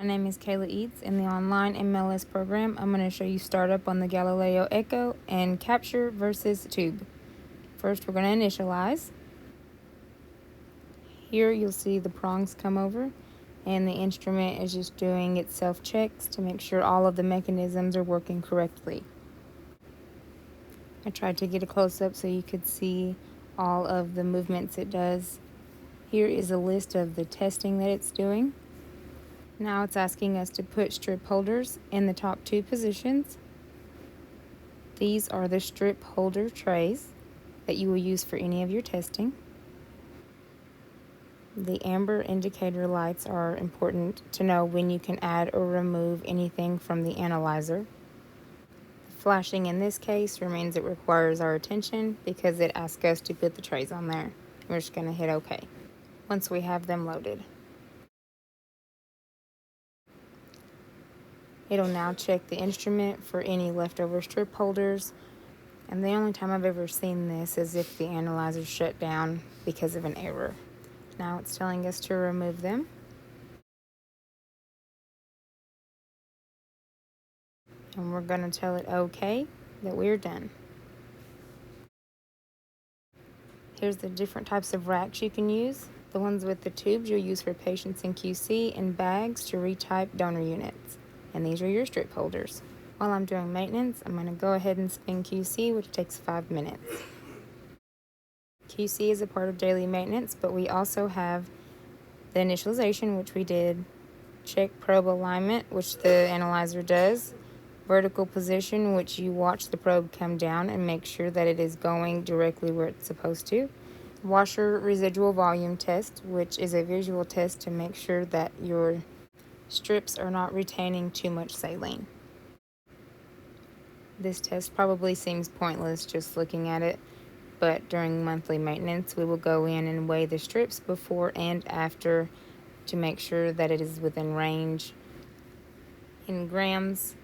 My name is Kayla Eats. In the online MLS program, I'm going to show you startup on the Galileo Echo and capture versus tube. First, we're going to initialize. Here you'll see the prongs come over, and the instrument is just doing its self-checks to make sure all of the mechanisms are working correctly. I tried to get a close-up so you could see all of the movements it does. Here is a list of the testing that it's doing. Now it's asking us to put strip holders in the top two positions. These are the strip holder trays that you will use for any of your testing. The amber indicator lights are important to know when you can add or remove anything from the analyzer. The flashing in this case means it requires our attention because it asks us to put the trays on there. We're just going to hit OK once we have them loaded. It'll now check the instrument for any leftover strip holders, and the only time I've ever seen this is if the analyzer shut down because of an error. Now it's telling us to remove them. And we're going to tell it OK, that we're done. Here's the different types of racks you can use. The ones with the tubes you'll use for patients in QC, and bags to retype donor units. And these are your strip holders. While I'm doing maintenance, I'm going to go ahead and spin QC, which takes 5 minutes. QC is a part of daily maintenance, but we also have the initialization, which we did, check probe alignment, which the analyzer does, vertical position, which you watch the probe come down and make sure that it is going directly where it's supposed to, washer residual volume test, which is a visual test to make sure that your strips are not retaining too much saline. This test probably seems pointless just looking at it, but during monthly maintenance we will go in and weigh the strips before and after to make sure that it is within range in grams,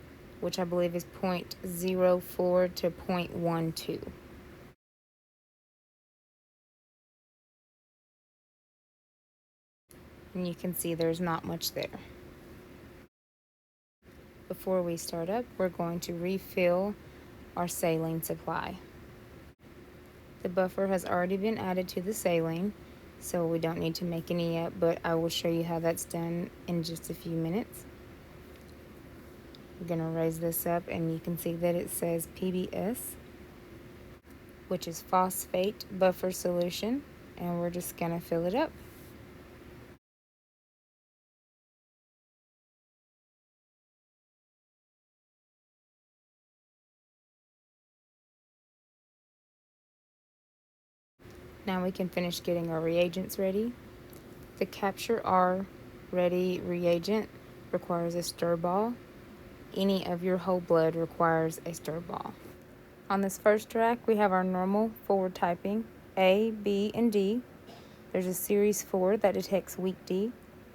which I believe is 0.04 to 0.12. And you can see there's not much there. Before we start up, we're going to refill our saline supply. The buffer has already been added to the saline, so we don't need to make any yet, but I will show you how that's done in just a few minutes. We're going to raise this up, and you can see that it says PBS, which is phosphate buffer solution, and we're just going to fill it up. Now we can finish getting our reagents ready. The Capture R ready reagent requires a stir ball. Any of your whole blood requires a stir ball. On this first track, we have our normal forward typing, A, B, and D. There's a series 4 that detects weak D.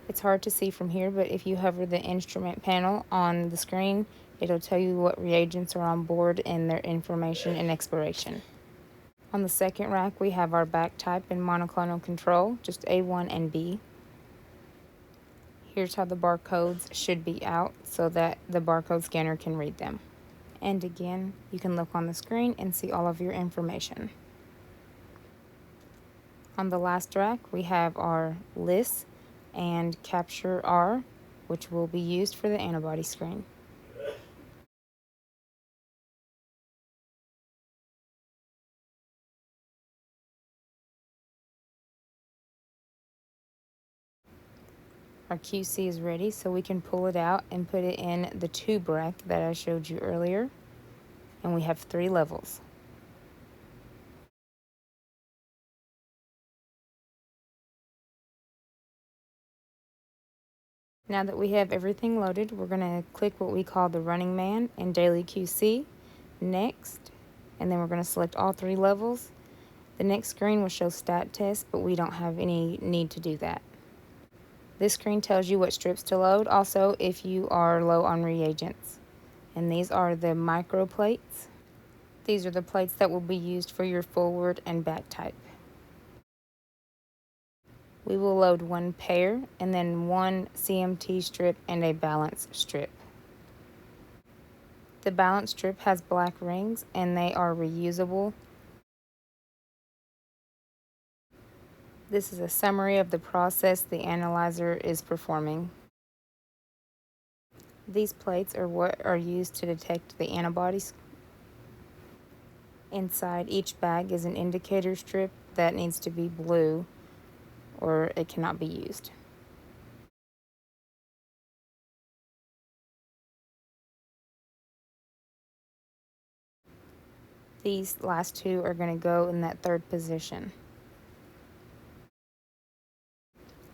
It's hard to see from here, but if you hover the instrument panel on the screen, it'll tell you what reagents are on board and their information and expiration. On the second rack, we have our back type and monoclonal control, just A1 and B. Here's how the barcodes should be out so that the barcode scanner can read them. And again, you can look on the screen and see all of your information. On the last rack, we have our LIS and Capture R, which will be used for the antibody screen. Our QC is ready, so we can pull it out and put it in the tube rack that I showed you earlier. And we have 3 levels. Now that we have everything loaded, we're going to click what we call the Running Man in Daily QC, Next, and then we're going to select all 3 levels. The next screen will show stat tests, but we don't have any need to do that. This screen tells you what strips to load, also if you are low on reagents. And these are the micro plates. These are the plates that will be used for your forward and back type. We will load one pair and then one CMT strip and a balance strip. The balance strip has black rings and they are reusable. This is a summary of the process the analyzer is performing. These plates are what are used to detect the antibodies. Inside each bag is an indicator strip that needs to be blue or it cannot be used. These last two are going to go in that third position.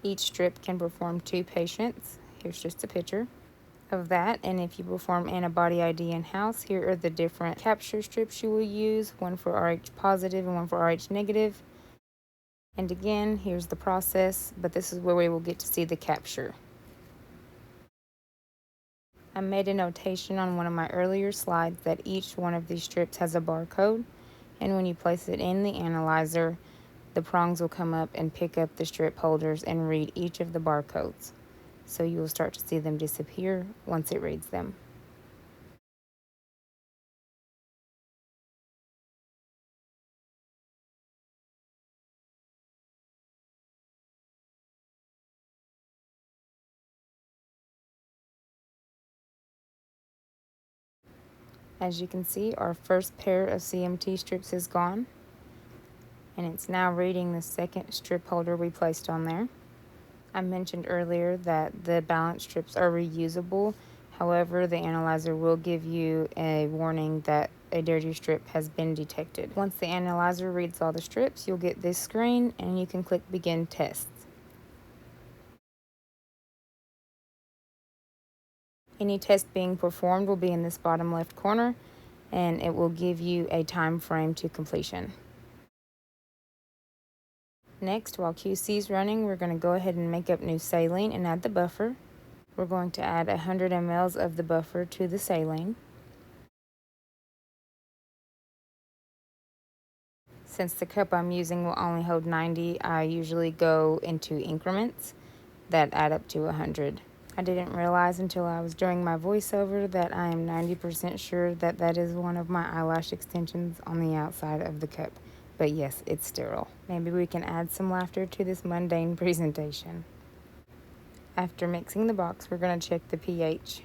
Each strip can perform 2 patients. Here's just a picture of that. And if you perform antibody ID in-house, here are the different capture strips you will use, one for Rh positive and one for Rh negative. And again, here's the process, but this is where we will get to see the capture. I made a notation on one of my earlier slides that each one of these strips has a barcode, and when you place it in the analyzer, the prongs will come up and pick up the strip holders and read each of the barcodes. So you will start to see them disappear once it reads them. As you can see, our first pair of CMT strips is gone, and it's now reading the second strip holder we placed on there. I mentioned earlier that the balance strips are reusable. However, the analyzer will give you a warning that a dirty strip has been detected. Once the analyzer reads all the strips, you'll get this screen and you can click Begin Tests. Any test being performed will be in this bottom left corner, and it will give you a time frame to completion. Next, while QC is running, we're going to go ahead and make up new saline and add the buffer. We're going to add 100 ml of the buffer to the saline. Since the cup I'm using will only hold 90, I usually go into increments that add up to 100. I didn't realize until I was doing my voiceover that I am 90% sure that that is one of my eyelash extensions on the outside of the cup. But yes, it's sterile. Maybe we can add some laughter to this mundane presentation. After mixing the box, we're going to check the pH,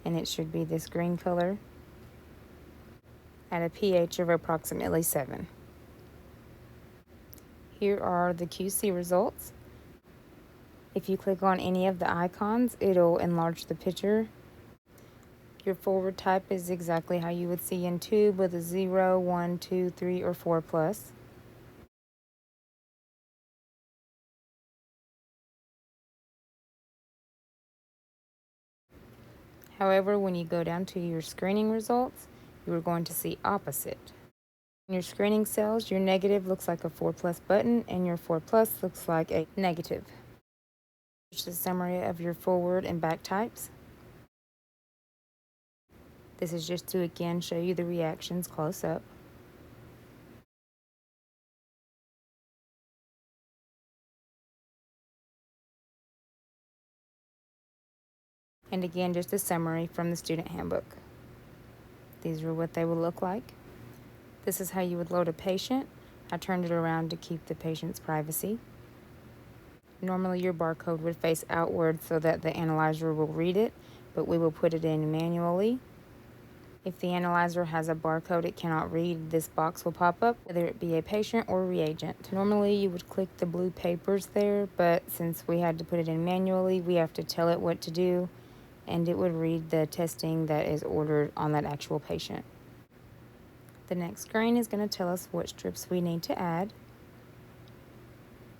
and it should be this green color at a pH of approximately 7. Here are the QC results. If you click on any of the icons, it'll enlarge the picture. Your forward type is exactly how you would see in tube with a 0, 1, 2, 3, or 4 plus. However, when you go down to your screening results, you are going to see opposite. In your screening cells, your negative looks like a 4 plus button and your 4 plus looks like a negative. Here's a summary of your forward and back types. This is just to again show you the reactions close up. And again, just a summary from the student handbook. These are what they will look like. This is how you would load a patient. I turned it around to keep the patient's privacy. Normally your barcode would face outward so that the analyzer will read it, but we will put it in manually. If the analyzer has a barcode it cannot read, this box will pop up, whether it be a patient or reagent. Normally you would click the blue papers there, but since we had to put it in manually, we have to tell it what to do, and it would read the testing that is ordered on that actual patient. The next screen is going to tell us what strips we need to add.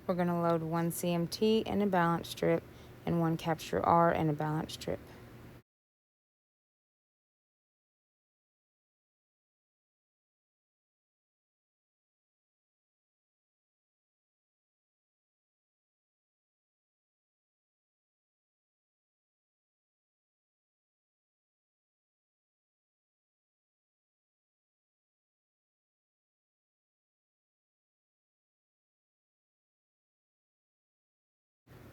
We're going to load one CMT and a balance strip, and one capture R and a balance strip.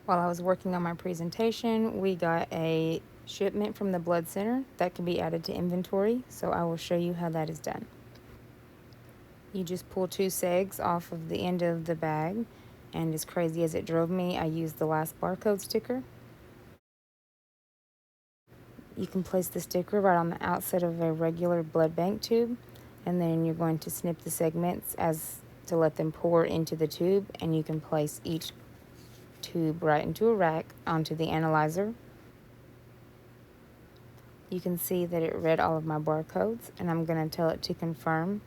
While I was working on my presentation, we got a shipment from the blood center that can be added to inventory, so I will show you how that is done. You just pull 2 segs off of the end of the bag, and as crazy as it drove me, I used the last barcode sticker. You can place the sticker right on the outside of a regular blood bank tube, and then you're going to snip the segments as to let them pour into the tube, and you can place each tube right into a rack onto the analyzer. You can see that it read all of my barcodes, and I'm going to tell it to confirm.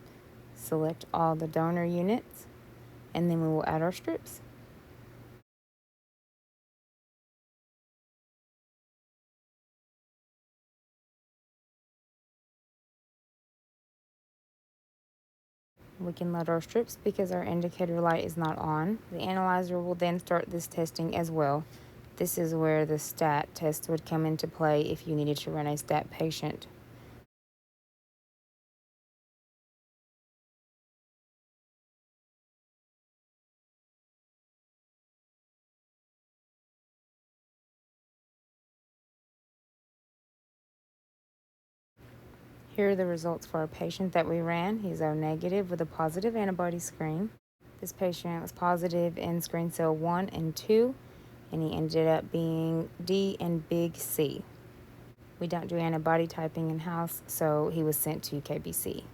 Select all the donor units, and then we will add our strips. We can load our strips because our indicator light is not on. The analyzer will then start this testing as well. This is where the stat test would come into play if you needed to run a stat patient. Here are the results for our patient that we ran. He's O negative with a positive antibody screen. This patient was positive in screen cell 1 and 2, and he ended up being D and big C. We don't do antibody typing in-house, so he was sent to KBC.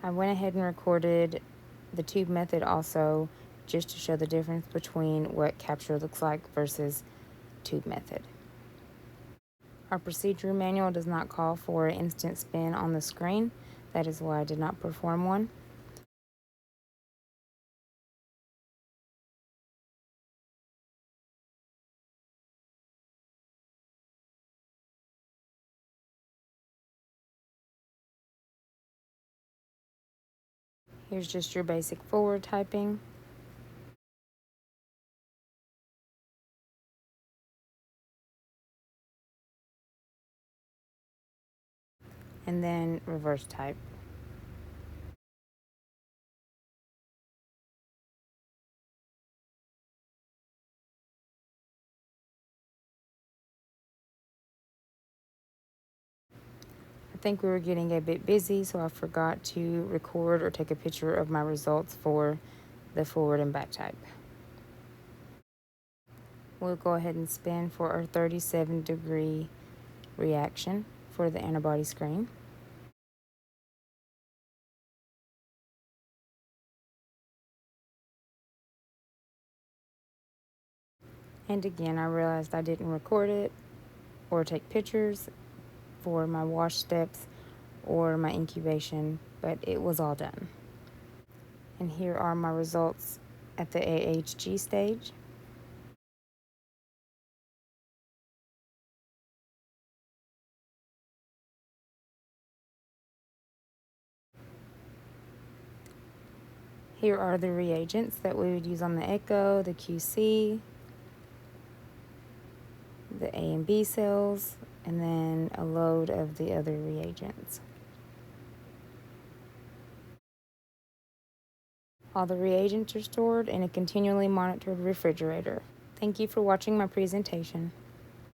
I went ahead and recorded the tube method also, just to show the difference between what capture looks like versus tube method. Our procedure manual does not call for an instant spin on the screen. That is why I did not perform one. Here's just your basic forward typing. And then reverse type. I think we were getting a bit busy, so I forgot to record or take a picture of my results for the forward and back type. We'll go ahead and spin for our 37-degree reaction for the antibody screen. And again, I realized I didn't record it or take pictures for my wash steps or my incubation, but it was all done. And here are my results at the AHG stage. Here are the reagents that we would use on the echo, the QC, the A and B cells, and then a load of the other reagents. All the reagents are stored in a continually monitored refrigerator. Thank you for watching my presentation.